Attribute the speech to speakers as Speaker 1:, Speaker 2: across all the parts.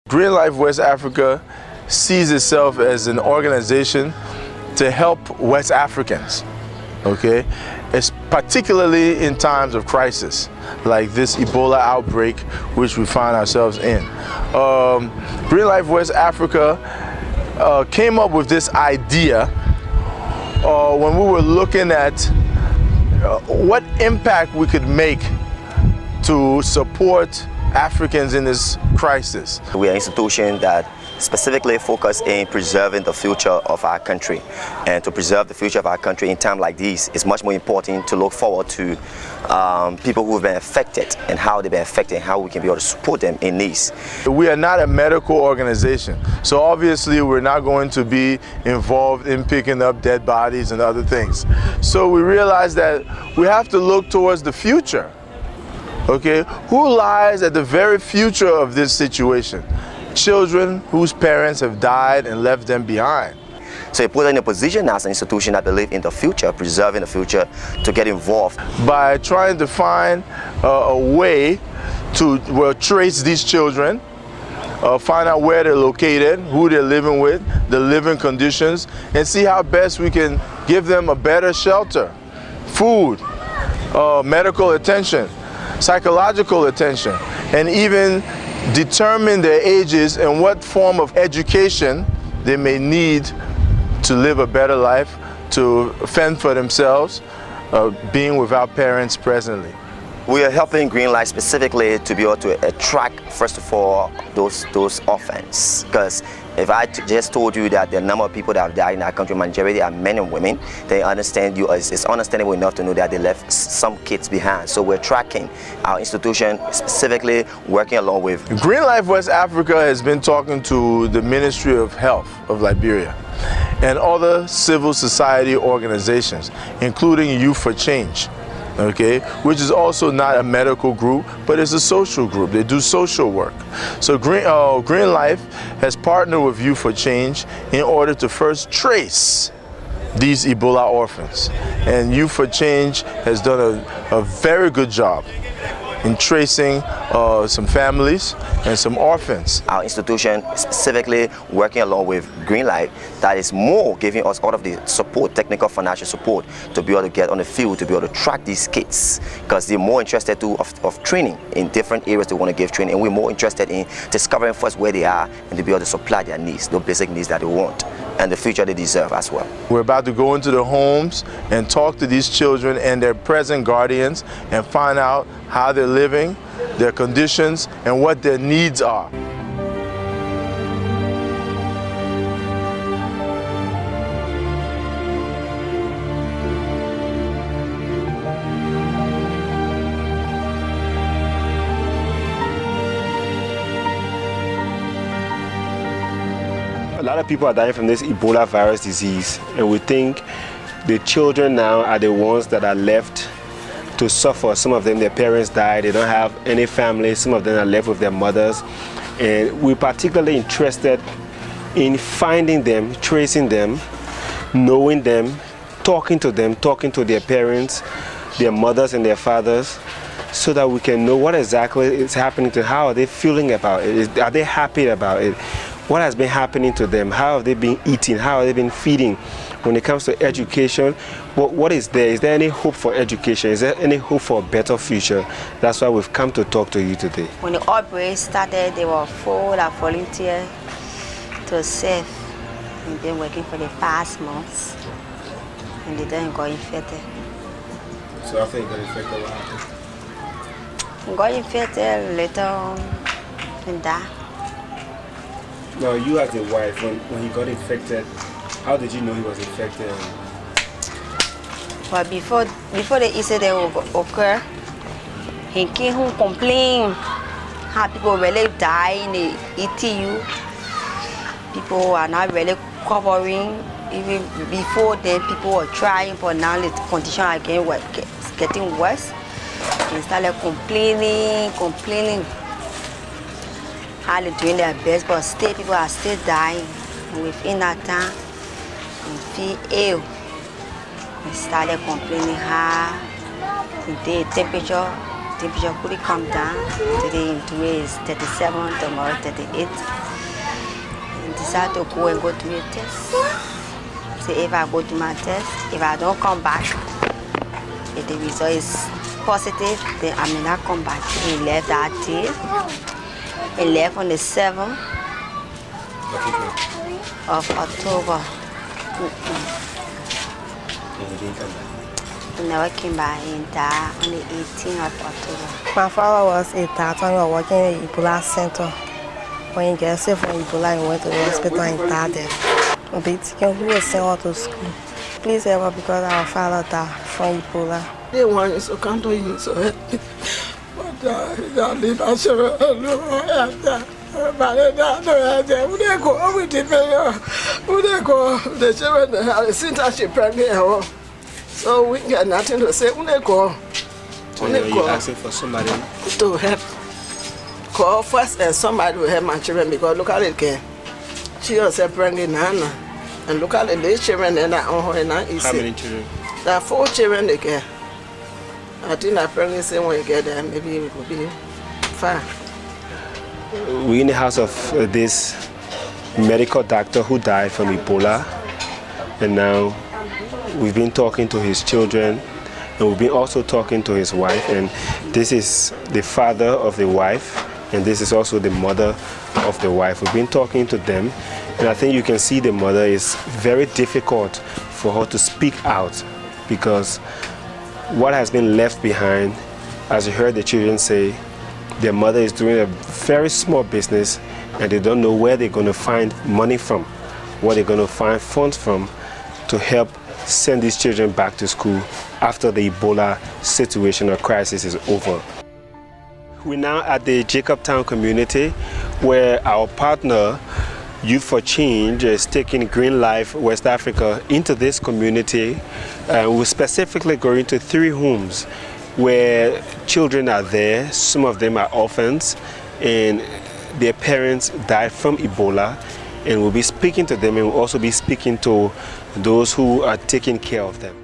Speaker 1: Green Life West Africa sees itself as an organization to help West Africans, okay? It's particularly in times of crisis, like this Ebola outbreak, which we find ourselves in. Green Life West Africa came up with this idea when we were looking at what impact we could make to support Africans in this crisis.
Speaker 2: We are an institution that specifically focus in preserving the future of our country. And to preserve the future of our country in times like these, it's much more important to look forward to people who have been affected and how they've been affected and how we can be able to support them in these.
Speaker 1: We are not a medical organization, so obviously we're not going to be involved in picking up dead bodies and other things. So we realized that we have to look towards the future. Okay, who lies at the very future of this situation? Children whose parents have died and left them behind.
Speaker 2: So it put us in a position as an institution that believe in the future, preserving the future, to get involved.
Speaker 1: By trying to find a way to trace these children, find out where they're located, who they're living with, the living conditions, and see how best we can give them a better shelter, food, medical attention, psychological attention, and even determine their ages and what form of education they may need to live a better life, to fend for themselves, being without parents presently.
Speaker 2: We are helping Green Life specifically to be able to attract, first of all, those orphans. Because if I just told you that the number of people that have died in our country, majority are men and women, they understand you. It's understandable enough to know that they left some kids behind. So we're tracking our institution, specifically working along with.
Speaker 1: Green Life West Africa has been talking to the Ministry of Health of Liberia and other civil society organizations, including Youth for Change. Okay, which is also not a medical group, but it's a social group. They do social work. So Green Life has partnered with Youth for Change in order to first trace these Ebola orphans. And Youth for Change has done a very good job in tracing some families and some orphans.
Speaker 2: Our institution specifically working along with Green Life, that is more giving us all of the support, technical, financial support, to be able to get on the field, to be able to track these kids, because they're more interested of training in different areas they want to give training, and we're more interested in discovering first where they are and to be able to supply their needs, the basic needs that they want, and the future they deserve as well.
Speaker 1: We're about to go into the homes and talk to these children and their present guardians and find out how they're living, their conditions, and what their needs are.
Speaker 3: A lot of people are dying from this Ebola virus disease, and we think the children now are the ones that are left to suffer. Some of them, their parents died, they don't have any family, some of them are left with their mothers, and we're particularly interested in finding them, tracing them, knowing them, talking to their parents, their mothers and their fathers, so that we can know what exactly is happening to them. How are they feeling about it? Are they happy about it? What has been happening to them? How have they been eating? How have they been feeding? When it comes to education, what is there? Is there any hope for education? Is there any hope for a better future? That's why we've come to talk to you today.
Speaker 4: When the outbreak started, they were full of volunteers to serve. And been working for the past months, and they didn't got infected.
Speaker 3: So after you got infected, what happened?
Speaker 4: Got infected later and died.
Speaker 3: Now, you as a wife, when he got infected, how did you know he was infected?
Speaker 4: But before the incident occurred, he came home complaining how people really die in the ETU. People are not really covering. Even before then, people were trying, but now the condition again was getting worse. They started complaining. How they're doing their best, but still people are still dying. And within that time, they feel ill. They started complaining how the temperature temperature could come down. Today is 37, tomorrow 38. And decide to go and go to a test. So if I go to my test, if I don't come back, if the result is positive, then I may not come back. He left that day. He left on the 7th of October. He never came back. He died on the 18th of October.
Speaker 5: My father was a doctor. He was working in the Ebola center. When he got sick from Ebola, he went to the hospital and died there. He was sent out to school. Please help us because our father died from Ebola.
Speaker 6: They want you to come to you, so help me. But I leave us alone. But they go with the mayor. They go, the children, since she pregnant, so we got nothing to say. They go.
Speaker 3: So you're asking for somebody
Speaker 6: to help. Call first and somebody will help my children because look at it, she herself pregnant now. And look at the children that are on her now.
Speaker 3: how many children?
Speaker 6: There are 4 children they get. I think that pregnancy when you get there, maybe it will be 5.
Speaker 3: We're in the house of this medical doctor who died from Ebola, and now we've been talking to his children, and we've been also talking to his wife, and this is the father of the wife, and this is also the mother of the wife. We've been talking to them, and I think you can see the mother is very difficult for her to speak out because what has been left behind, as you heard the children say, their mother is doing a very small business and they don't know where they're going to find money from, where they're going to find funds from to help send these children back to school after the Ebola situation or crisis is over. We're now at the Jacobtown community where our partner Youth for Change is taking Green Life West Africa into this community. We're specifically going to 3 homes where children are there. Some of them are orphans and their parents died from Ebola, and we'll be speaking to them, and we'll also be speaking to those who are taking care of them.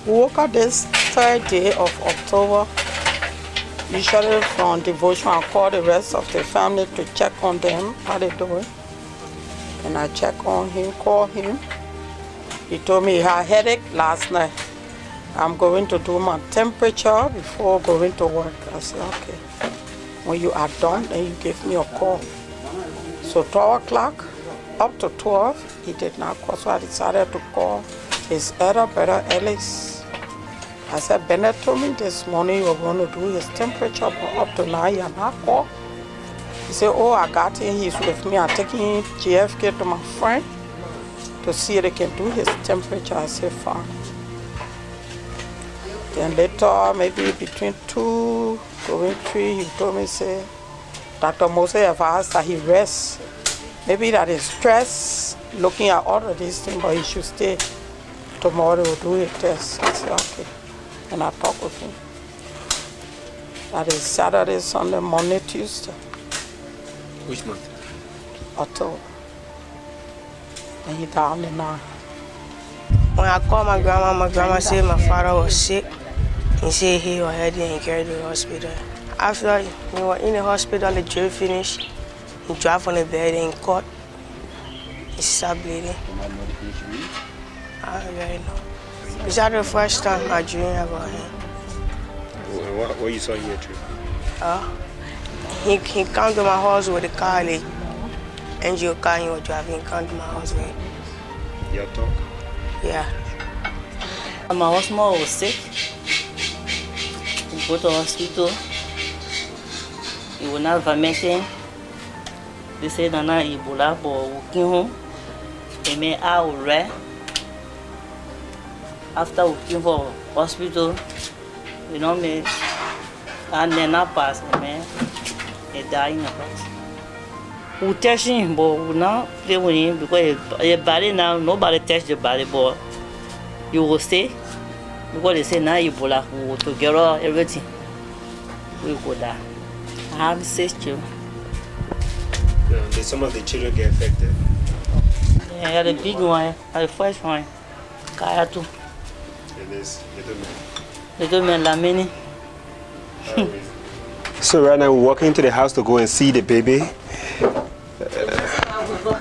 Speaker 6: We woke up this 3rd day of October. Usually from devotion, I call the rest of the family to check on them, how they doing. And I check on him, call him. He told me he had a headache last night. I'm going to do my temperature before going to work. I said, okay. When you are done, then you give me a call. So 12 o'clock, up to 12, he did not call, so I decided to call his elder brother, Ellis. I said, Bennett told me this morning you were going to do his temperature, but up to now he had not called. He said, oh, I got him, he's with me. I'm taking JFK to my friend to see if they can do his temperature. I said, fine. Then later, maybe between 2 going 3, he told me, say, Dr. Moses advised that he rests. Maybe that is stress, looking at all of these things, but he should stay. Tomorrow we'll do a test. I said, okay. And I talk with him. That is Saturday, Sunday, Monday, Tuesday.
Speaker 3: Which month?
Speaker 6: October. And he down the 9.
Speaker 5: When I called my grandma said my father was sick. He said he was heading and carried to the hospital. After we were in the hospital, the drip finished. He dropped on the bed and cut. He stopped bleeding. I don't really know. It's not the first time I dream about him.
Speaker 3: What you saw in your dream?
Speaker 5: He came to my house with a car, like NGO car he was driving, he came to my house with.
Speaker 3: Your talk?
Speaker 5: Yeah.
Speaker 7: My husband was sick. We go to the hospital. He was not vomiting. They said that now Ebola, but we came home. They made our rest. After we came for hospital, you know me, and then I passed, man. He died in the house. We touch him, but we not play with him because his body now, nobody touch the body, but you will stay. Because they say now Ebola, we will together everything. We go die. I have 6 children.
Speaker 3: Did some of the children get affected?
Speaker 7: Yeah, the big one, the first one, Kayatu.
Speaker 3: And this little man.
Speaker 7: Little man Lamini.
Speaker 3: So right now we're walking into the house to go and see the baby.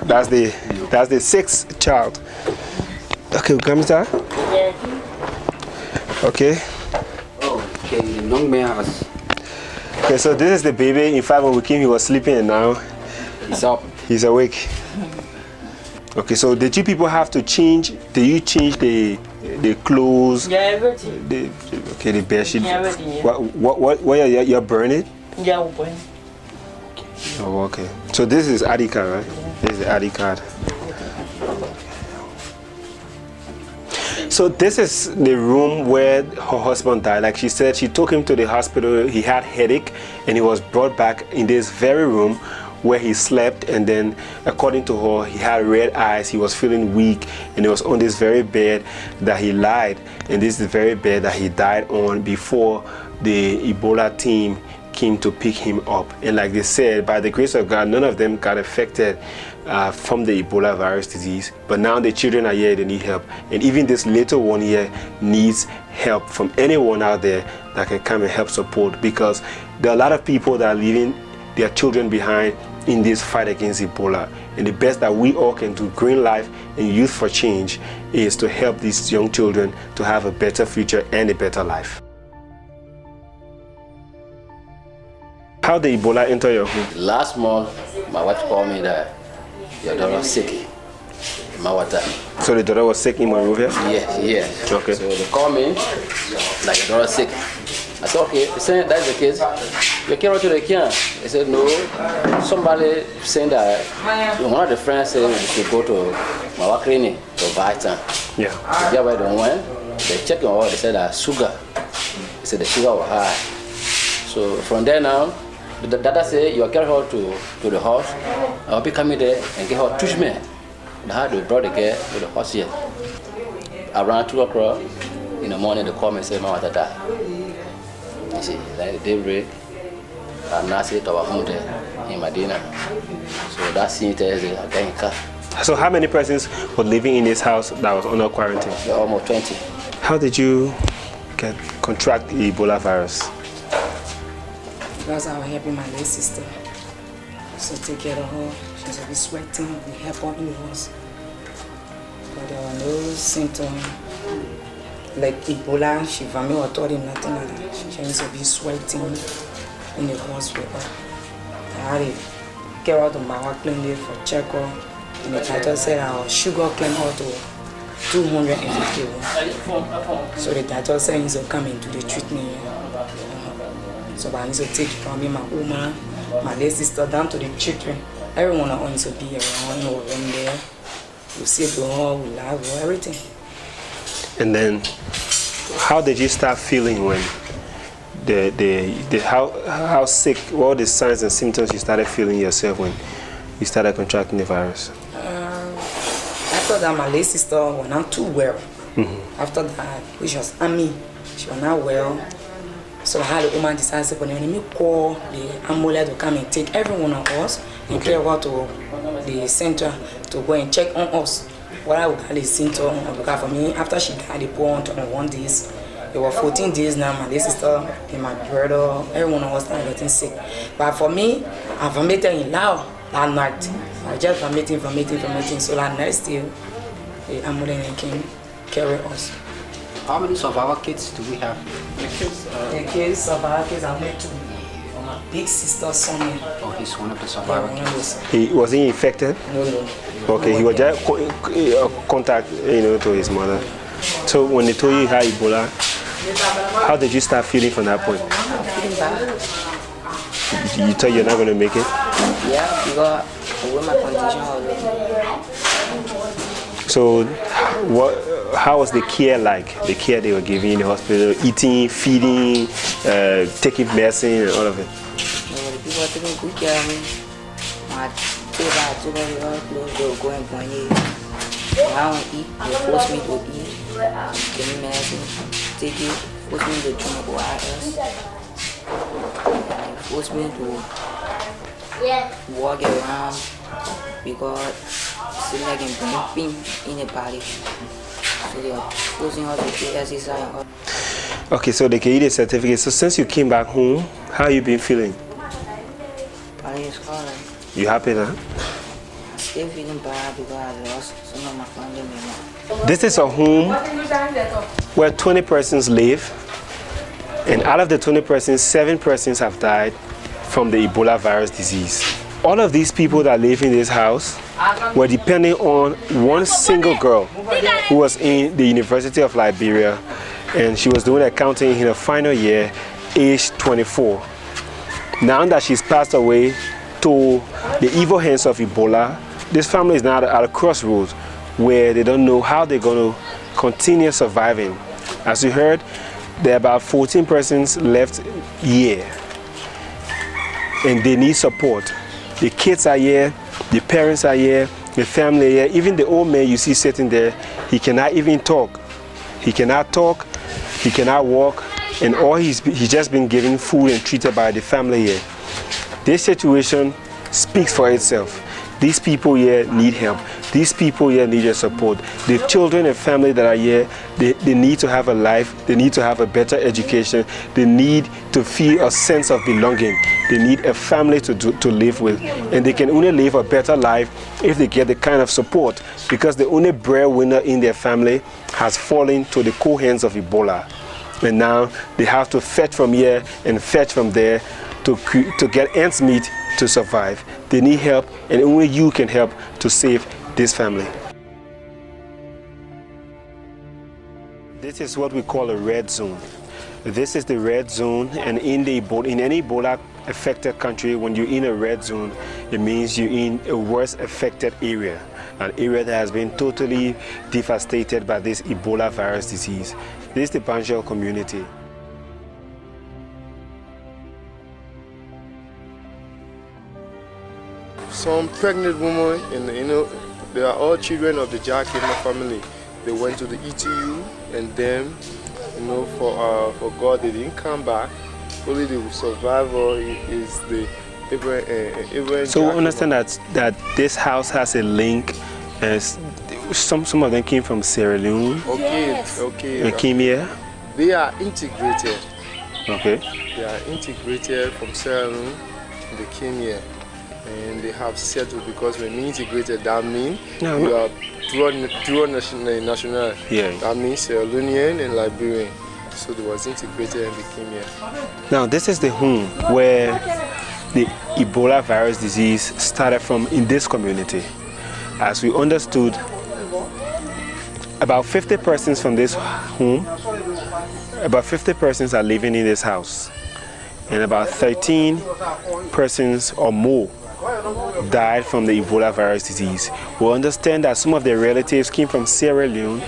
Speaker 3: That's the 6th child. Okay, come sir. Okay.
Speaker 8: Okay, the young man has.
Speaker 3: Okay, so this is the baby. In fact, when we came, he was sleeping, and now
Speaker 8: He's up.
Speaker 3: he's awake. Okay, so did you people have to change? Did you change the clothes?
Speaker 7: Yeah, everything.
Speaker 3: The bed sheet.
Speaker 7: Yeah, everything, yeah.
Speaker 3: What you're burning?
Speaker 7: Yeah, we're going.
Speaker 3: Oh, okay. So this is ID card, right? This is the ID card. So this is the room where her husband died. Like she said, she took him to the hospital. He had headache, and he was brought back in this very room where he slept. And then, according to her, he had red eyes. He was feeling weak, and it was on this very bed that he lied. And this is the very bed that he died on before the Ebola team came to pick him up. And like they said, by the grace of God, none of them got affected from the Ebola virus disease. But now the children are here, they need help. And even this little one here needs help from anyone out there that can come and help support, because there are a lot of people that are leaving their children behind in this fight against Ebola. And the best that we all can do, Green Life and Youth for Change, is to help these young children to have a better future and a better life. How did Ebola enter your home?
Speaker 8: Last month, my wife called me that your daughter was sick in Mawata.
Speaker 3: So the daughter was sick in Monrovia?
Speaker 8: Yes.
Speaker 3: Okay.
Speaker 8: So they called me, like your daughter sick. I said, okay. They said, that's the case. You can't run to the camp. They said, no. Somebody saying that one of the friends said we should go to Mawa clinic to Vitan.
Speaker 3: Yeah.
Speaker 8: So there where they went, they checked on all, they said that sugar. They said the sugar was high. So from there now, the doctor said, you carry her to the house. I'll be coming there and get her treatment. They brought the girl to the house here. Around 2 o'clock in the morning, they called me and said, Mama, that died. You see, like the daybreak, I'm not saying to our home there in Medina. So that scene there is again car.
Speaker 3: So how many persons were living in this house that was under quarantine?
Speaker 8: Almost 20.
Speaker 3: How did you contract the Ebola virus?
Speaker 9: Because I was helping my late sister. So take care of her. She was a bit sweating. We help her in the house. But there were no symptoms. Like Ebola, she vomit or told him nothing like that. She used to be sweating in the hospital. I had to get her to Mawa clinic for checkup. And the doctor said our sugar came out to 251. So the doctor said he's come into the treatment. So I need to take from me, my woman, my late sister, down to the children. Everyone needs to be around, around there. We sit with her, we laugh, everything.
Speaker 3: And then, how did you start feeling when how sick? What were the signs and symptoms you started feeling yourself when you started contracting the virus?
Speaker 9: After that, my late sister was not too well. After that, which was Ami, she was not well. So I had a woman decide to call the ambulance to come and take every one of us and carry her to the center to go and check on us. What I would call the symptom, because for me, after she died, they put on 21 days. It was 14 days now, my little sister and my brother, every one of us started getting sick. But for me, I vomited in loud that night. I just vomiting. So that night still, the ambulance came carry us.
Speaker 8: How many survivor kids do we have?
Speaker 9: The kids, survivor kids, I met 2. My big sister's son.
Speaker 8: Oh, he's one of the survivor kids.
Speaker 3: Was he infected?
Speaker 9: No.
Speaker 3: Okay, he was just contact, to his mother. So when they told you you had Ebola, how did you start feeling from that point?
Speaker 9: I'm feeling bad.
Speaker 3: You thought you're not going to make it?
Speaker 9: Yeah, because with my condition already.
Speaker 3: So how was the care like? The care they were giving in the hospital, eating, feeding, taking medicine and all of it?
Speaker 9: People are taking good care of me. My table, they will go and point it. I don't eat, they force me to eat, give me medicine. take it, force me to drink ORS, force me to walk around because it's like I'm being pain in the body. So they are forcing her to do exercise.
Speaker 3: Okay, so they can eat a certificate. So since you came back home, how you been feeling?
Speaker 9: Body is calling.
Speaker 3: You happy now?
Speaker 9: Still feeling bad because I lost some of my family members.
Speaker 3: This is a home where 20 persons live, and out of the 20 persons, 7 persons have died from the Ebola virus disease. All of these people that live in this house were depending on one single girl who was in the University of Liberia, and she was doing accounting in her final year, age 24. Now that she's passed away to the evil hands of Ebola, this family is now at a crossroads where they don't know how they're going to continue surviving. As you heard, there are about 14 persons left here, and they need support. The kids are here, the parents are here, the family are here. Even the old man you see sitting there, he cannot even talk. He cannot talk, he cannot walk, and all he's just been given food and treated by the family here. This situation speaks for itself. These people here need help. These people here need your support. The children and family that are here, they need to have a life. They need to have a better education. They need to feel a sense of belonging. They need a family to live with. And they can only live a better life if they get the kind of support, because the only breadwinner in their family has fallen to the cold hands of Ebola. And now they have to fetch from here and fetch from there to get ends meet to survive. They need help, and only you can help to save this family. This is what we call a red zone. This is the red zone, and in any Ebola affected country, when you're in a red zone, it means you're in a worse affected area, an area that has been totally devastated by this Ebola virus disease. This is the Banjul community.
Speaker 10: Some pregnant women, and they are all children of the Jack Kema family. They went to the ETU, and then, for God, they didn't come back. Only the survivor is the Abraham.
Speaker 3: So we understand that this house has a link, as some of them came from Sierra Leone.
Speaker 10: Okay.
Speaker 3: And came here.
Speaker 10: They are integrated.
Speaker 3: Okay.
Speaker 10: They are integrated from Sierra Leone. They came here. And they have settled, because when we integrated, that means we are dual national.
Speaker 3: Yeah.
Speaker 10: That means Sierra Leonean and Liberian. So they was integrated and they came here.
Speaker 3: Now this is the home where the Ebola virus disease started from in this community. As we understood, about 50 persons from this home, about 50 persons are living in this house. And about 13 persons or more died from the Ebola virus disease. We understand that some of their relatives came from Sierra Leone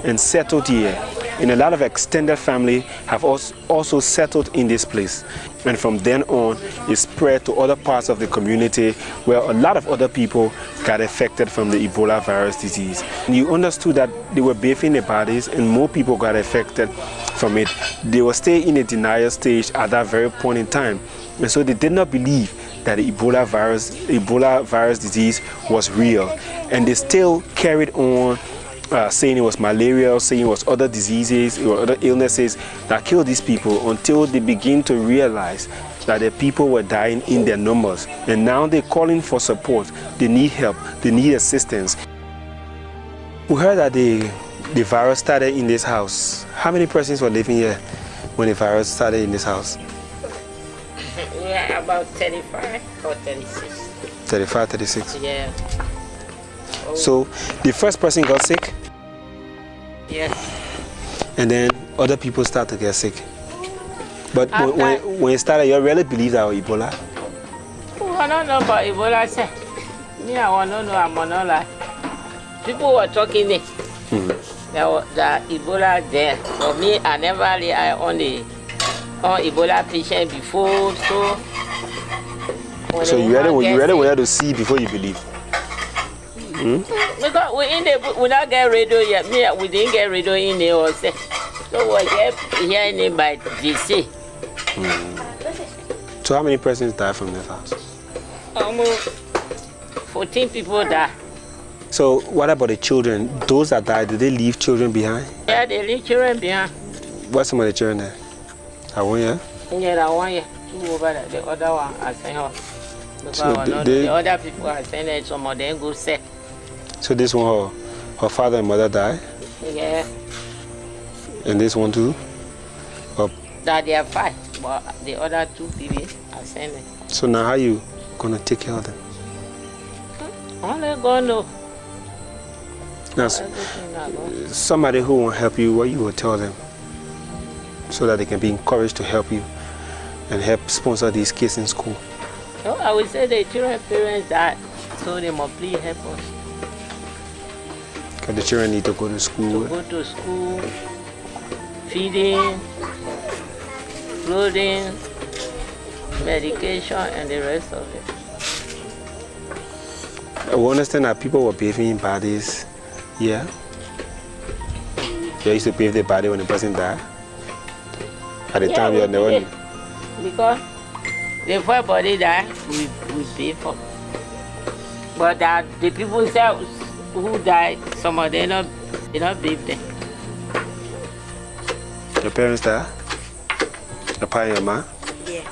Speaker 3: and settled here. And a lot of extended family have also settled in this place. And from then on, it spread to other parts of the community where a lot of other people got affected from the Ebola virus disease. And you understood that they were bathing their bodies and more people got affected from it. They were still in a denial stage at that very point in time. And so they did not believe that the Ebola virus disease was real. And they still carried on saying it was malaria, saying it was other diseases or other illnesses that killed these people, until they begin to realize that the people were dying in their numbers. And now they're calling for support. They need help. They need assistance. We heard that the virus started in this house. How many persons were living here when the virus started in this house?
Speaker 11: Yeah, about 35 or 36.
Speaker 3: 35, 36?
Speaker 11: Yeah. Oh.
Speaker 3: So the first person got sick?
Speaker 11: Yes.
Speaker 3: And then other people start to get sick. But when it started, you really believed that was Ebola?
Speaker 11: Oh, I don't know about Ebola. Me, I want to know. I'm not like. People were talking it. That Ebola there. For me, I never rely on Ebola patient before.
Speaker 3: So you really wanted to see before you believe?
Speaker 11: Because we not get radio yet. We didn't get radio in there also. So we're hearing it by DC.
Speaker 3: So how many persons died from this house?
Speaker 11: Almost 14 people died.
Speaker 3: So what about the children? Those that died, did they leave children behind?
Speaker 11: Yeah, they leave children behind.
Speaker 3: What's some of the children there? I want you.
Speaker 11: Yeah, that one, yeah. Two over there. The other one, I sent her.
Speaker 3: So
Speaker 11: The other people, I sent her, some of them go set.
Speaker 3: So this one, her father and mother died?
Speaker 11: Yeah.
Speaker 3: And this one too?
Speaker 11: That they are 5, but the other 2 people, I sent them.
Speaker 3: So now how you gonna take care of them?
Speaker 11: Only God know.
Speaker 3: Now, somebody who won't help you, what you will tell them? So that they can be encouraged to help you and help sponsor these kids in school.
Speaker 11: So I would say the children's parents died, so they must please help us.
Speaker 3: Because the children need to go to school.
Speaker 11: To go to school, feeding, clothing, medication, and the rest of it.
Speaker 3: We understand that people were bathing bodies. Yeah. They used to bathe the body when the person died. At the time, you never knew.
Speaker 11: Because before body died, we pay for. But that the people who died, some of them they not bathe them.
Speaker 3: Your parents died? Your pa and your ma?
Speaker 4: Yeah.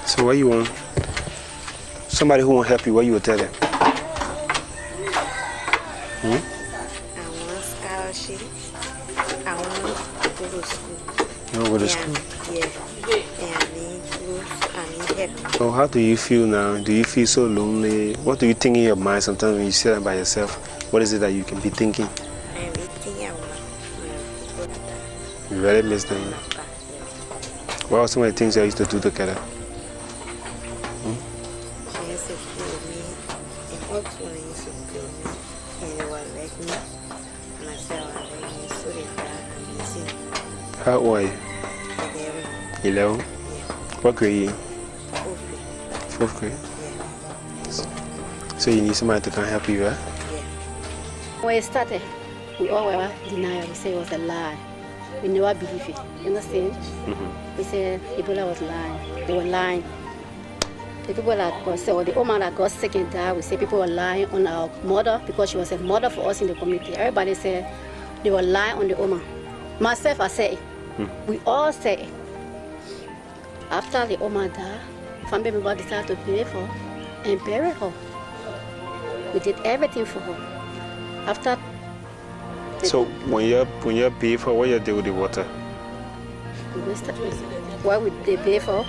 Speaker 3: So what you want? Somebody who won't help you, what you will tell them?
Speaker 4: I want scholarship. I want to go to school.
Speaker 3: You want to go to school?
Speaker 4: Yeah. And I need clothes. I need help.
Speaker 3: So how do you feel now? Do you feel so lonely? What do you think in your mind sometimes when you sit down by yourself? What is it that you can be thinking?
Speaker 4: I'm thinking I want people.
Speaker 3: You really miss them. What are some of the things you used to do together?
Speaker 4: She used to play with me. And also I used to play with me. And they were like me. And I said I was like me. So they cried and missing.
Speaker 3: How old are you? 11. What grade are you in? 4th grade. So you need somebody to come help you, right?
Speaker 12: When it started, we all were denied. We said it was a lie. We never believed it. You understand? We said Ebola was lying. They were lying. The people that got sick, or the woman that got sick and died, we said people were lying on our mother because she was a mother for us in the community. Everybody said they were lying on the woman. Myself, I said it. We all said it. After the woman died, family members decided to pay for and bury her. We did everything for her. After
Speaker 3: so when you pay for, what you do with the water?
Speaker 12: we wasted it. Why would they pay for?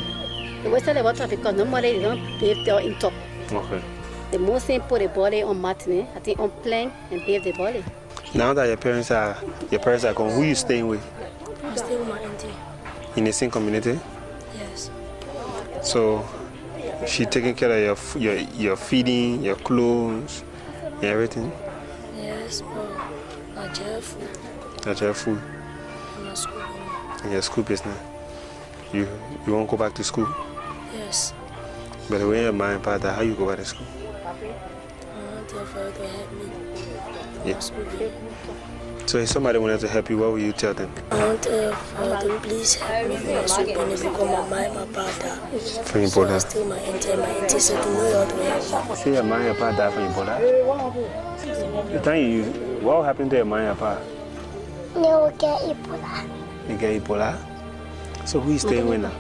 Speaker 12: They wasted the water because normally they don't bathe there in top.
Speaker 3: Okay.
Speaker 12: They mostly put the body on matinee, I think on plank, and bathe the body.
Speaker 3: Now that your parents are gone, who are you staying with?
Speaker 13: I'm staying with my auntie.
Speaker 3: In the same community?
Speaker 13: Yes.
Speaker 3: So she taking care of your feeding, your clothes, and everything?
Speaker 13: Yes, but I have food.
Speaker 3: That's your food?
Speaker 13: And my school.
Speaker 3: And your school business? You won't go back to school?
Speaker 13: Yes.
Speaker 3: But when your mom and pa die, how you go back to school?
Speaker 13: I want your father to help me.
Speaker 3: Yeah. So if somebody wanted to help you, what will you tell them?
Speaker 13: I want your father please help me for my school because my mom and my pa died.
Speaker 3: From Ebola?
Speaker 13: So I still my auntie said to know how to help me.
Speaker 3: See your mom and pa died from Ebola? The time what happened to your mom and pa?
Speaker 14: They will get Ebola.
Speaker 3: They get Ebola? So who is staying with now?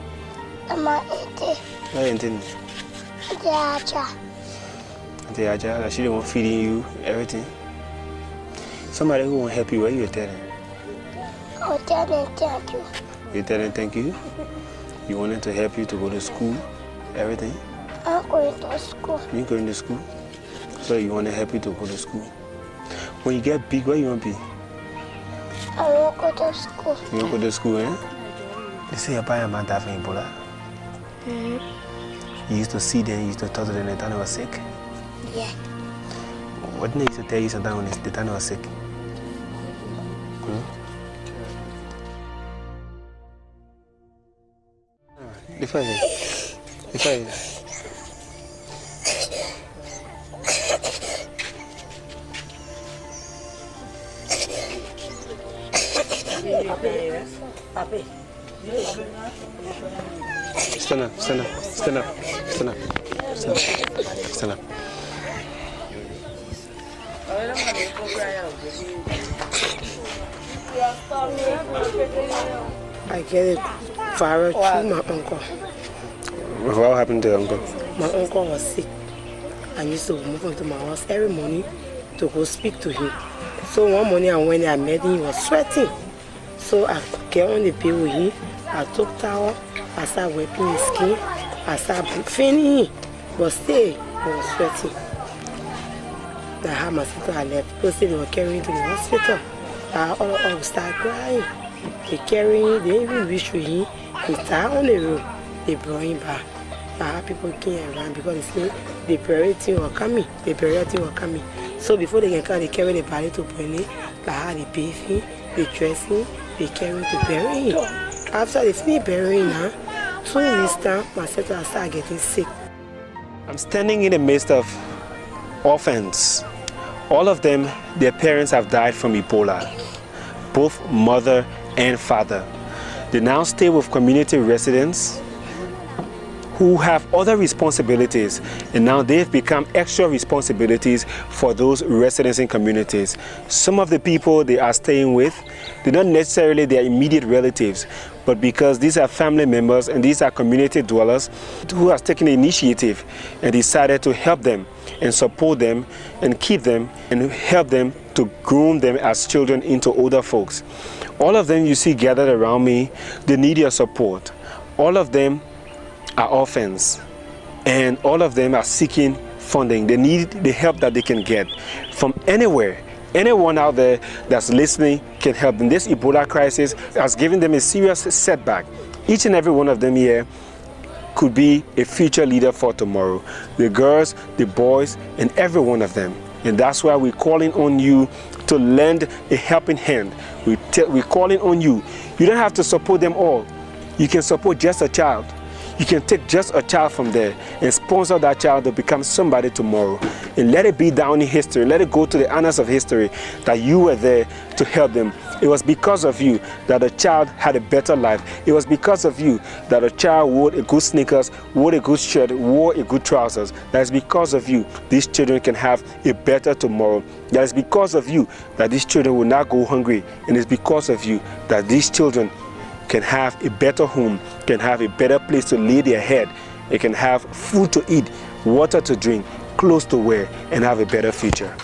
Speaker 14: My auntie.
Speaker 3: Where auntie?
Speaker 14: The Aja.
Speaker 3: Auntie Aja, she the one feeding you everything? Somebody who won't help you, what you tell them?
Speaker 14: I'll tell them thank you.
Speaker 3: You tell them thank you? You want them to help you to go to school, everything?
Speaker 14: I'm going to school.
Speaker 3: You going to school? So you want to help you to go to school? When you get big, where you want to be?
Speaker 14: I won't go to school.
Speaker 3: You want to go to school, eh? They say your parents might die from Ebola. You used to see them, you used to talk to them the time they were sick?
Speaker 14: Yeah.
Speaker 3: What did they used to tell you sometimes when the time they were sick? If I Stand up, stand up, stand up, stand up, stand up, stand up.
Speaker 5: I get it viral through my uncle.
Speaker 3: What happened to your uncle?
Speaker 5: My uncle was sick. I used to move him to my house every morning to go speak to him. So one morning when I met him, he was sweating. So I get on the bed with him. I took towel. I started wiping his skin. I started feeding him. But still, he was sweating. I had my sister I left. People said they were carrying him to the hospital. I all started crying. They carry him. They even reached for him. He died on the road. They brought him back. I had people came around because they say the burial team were coming. The burial team were coming. So before they can come, they carry the body to Bonnie. I had the bathe him, they dress him, they carry him to bury him. After they finish burying him, 2 weeks time, my sister started getting sick.
Speaker 3: I'm standing in the midst of orphans. All of them, their parents have died from Ebola, both mother and father. They now stay with community residents who have other responsibilities, and now they've become extra responsibilities for those residents in communities. Some of the people they are staying with, they're not necessarily their immediate relatives, but because these are family members and these are community dwellers who have taken the initiative and decided to help them and support them and keep them and help them to groom them as children into older folks. All of them you see gathered around me, they need your support. All of them are orphans, and all of them are seeking funding. They need the help that they can get from anywhere. Anyone out there that's listening can help them. This Ebola crisis has given them a serious setback. Each and every one of them here could be a future leader for tomorrow. The girls, the boys, and every one of them. And that's why we're calling on you to lend a helping hand. We're calling on you. You don't have to support them all. You can support just a child. You can take just a child from there and sponsor that child to become somebody tomorrow. And let it be down in history. Let it go to the annals of history that you were there to help them. It was because of you that a child had a better life. It was because of you that a child wore a good sneakers, wore a good shirt, wore a good trousers. That is because of you these children can have a better tomorrow. That is because of you that these children will not go hungry. And it's because of you that these children can have a better home, can have a better place to lay their head. They can have food to eat, water to drink, clothes to wear, and have a better future.